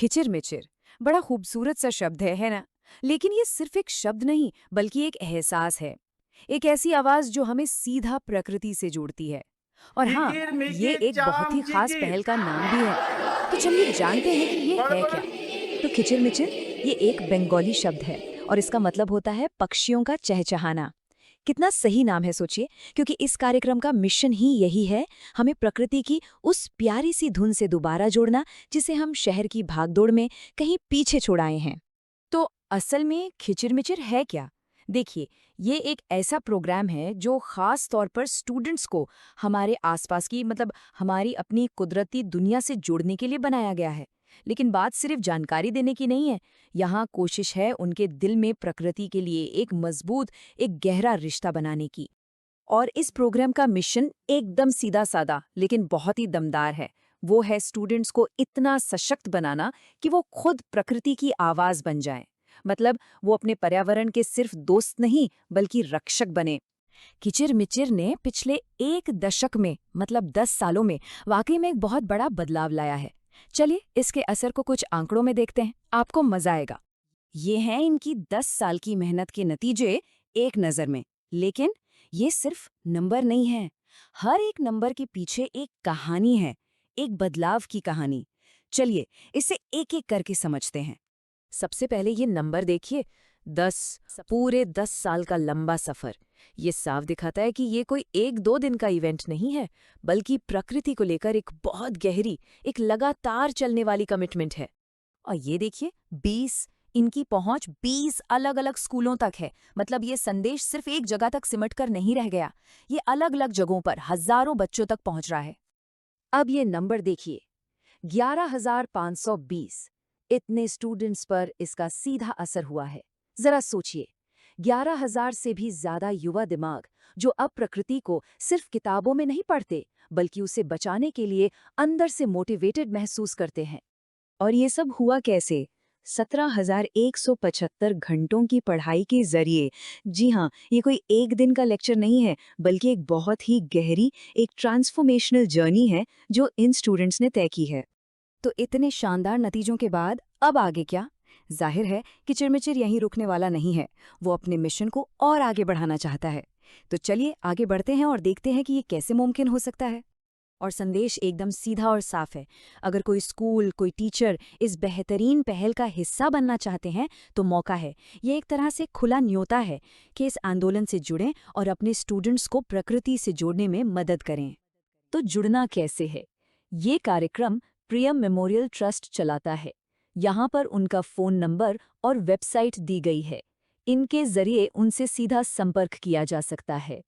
खिचिर-मिचिर, बड़ा खूबसूरत सा शब्द है ना? लेकिन ये सिर्फ एक शब्द नहीं, बल्कि एक एहसास है। एक ऐसी आवाज़ जो हमें सीधा प्रकृति से जोड़ती है। और हाँ, ये Hikir-mikir, एक बहुत ही खास cham-chikir. पहल का नाम भी है। तो चलिए जानते हैं कि ये है क्या? तो खिचिर-मिचिर ये एक बंगाली शब्द है और इसका मतलब होता है पक्षियों का चहचहाना। कितना सही नाम है सोचिए, क्योंकि इस कार्यक्रम का मिशन ही यही है, हमें प्रकृति की उस प्यारी सी धुन से दोबारा जोड़ना जिसे हम शहर की भागदौड़ में कहीं पीछे छोड़ आए हैं। तो असल में खिचिर-मिचिर है क्या? देखिए, ये एक ऐसा प्रोग्राम है जो खास तौर पर स्टूडेंट्स को हमारे आसपास की मतलब हमारी अपनी कुदरती दुनिया से जोड़ने के लिए बनाया गया है। लेकिन बात सिर्फ जानकारी देने की नहीं है, यहाँ कोशिश है उनके दिल में प्रकृति के लिए एक मजबूत, एक गहरा रिश्ता बनाने की। और इस प्रोग्राम का मिशन एकदम सीधा-सादा लेकिन बहुत ही दमदार है। वो है स्टूडेंट्स को इतना सशक्त बनाना कि वो खुद प्रकृति की आवाज बन जाएं। मतलब वो अपने पर्यावरण के सिर्फ दोस्त नहीं बल्कि रक्षक बने। किचिर-मिचिर ने पिछले एक दशक में मतलब 10 सालों में वाकई में एक बहुत बड़ा बदलाव लाया है। चलिए इसके असर को कुछ आंकड़ों में देखते हैं, आपको मजा आएगा। ये हैं इनकी 10 साल की मेहनत के नतीजे एक नज़र में। लेकिन ये सिर्फ नंबर नहीं है। हर एक नंबर के पीछे एक कहानी है, एक बदलाव की कहानी। चलिए इसे एक-एक करके समझते हैं। सबसे पहले ये नंबर देखिए, 10, पूरे 10 साल का लंबा सफर। ये साफ दिखाता है कि ये कोई एक दो दिन का इवेंट नहीं है, बल्कि प्रकृति को लेकर एक बहुत गहरी, एक लगातार चलने वाली कमिटमेंट है। और ये देखिए 20, इनकी पहुंच 20 अलग-अलग स्कूलों तक है। मतलब ये संदेश सिर्फ एक जगह तक सिमट कर नहीं रह गया, ये अलग-अलग जगहों पर हजारों बच्चों तक पहुंच रहा है। अब ये नंबर देखिए, 11,520। इतने स्टूडेंट्स पर इसका सीधा असर हुआ है। जरा सोचिए, 11,000 से भी ज्यादा युवा दिमाग जो अब प्रकृति को सिर्फ किताबों में नहीं पढ़ते, बल्कि उसे बचाने के लिए अंदर से मोटिवेटेड महसूस करते हैं। और ये सब हुआ कैसे? 17,175 घंटों की पढ़ाई के जरिए। जी हाँ, ये कोई एक दिन का लेक्चर नहीं है, बल्कि एक बहुत ही गहरी, एक ट्रांसफॉर्मेशनल जर्नी है जो इन स्टूडेंट्स ने तय की है। तो इतने शानदार नतीजों के बाद अब आगे क्या? जाहिर है कि चिरमिचिर यहीं रुकने वाला नहीं है। वो अपने मिशन को और आगे बढ़ाना चाहता है। तो चलिए आगे बढ़ते हैं और देखते हैं कि ये कैसे मुमकिन हो सकता है। और संदेश एकदम सीधा और साफ है। अगर कोई स्कूल, कोई टीचर इस बेहतरीन पहल का हिस्सा बनना चाहते हैं, तो मौका है। ये एक तरह से खुला न्योता है कि इस आंदोलन से जुड़ें और अपने स्टूडेंट्स को प्रकृति से जोड़ने में मदद करें। तो जुड़ना कैसे है? ये कार्यक्रम प्रियम मेमोरियल ट्रस्ट चलाता है। यहाँ पर उनका फ़ोन नंबर और वेबसाइट दी गई है। इनके जरिए उनसे सीधा संपर्क किया जा सकता है।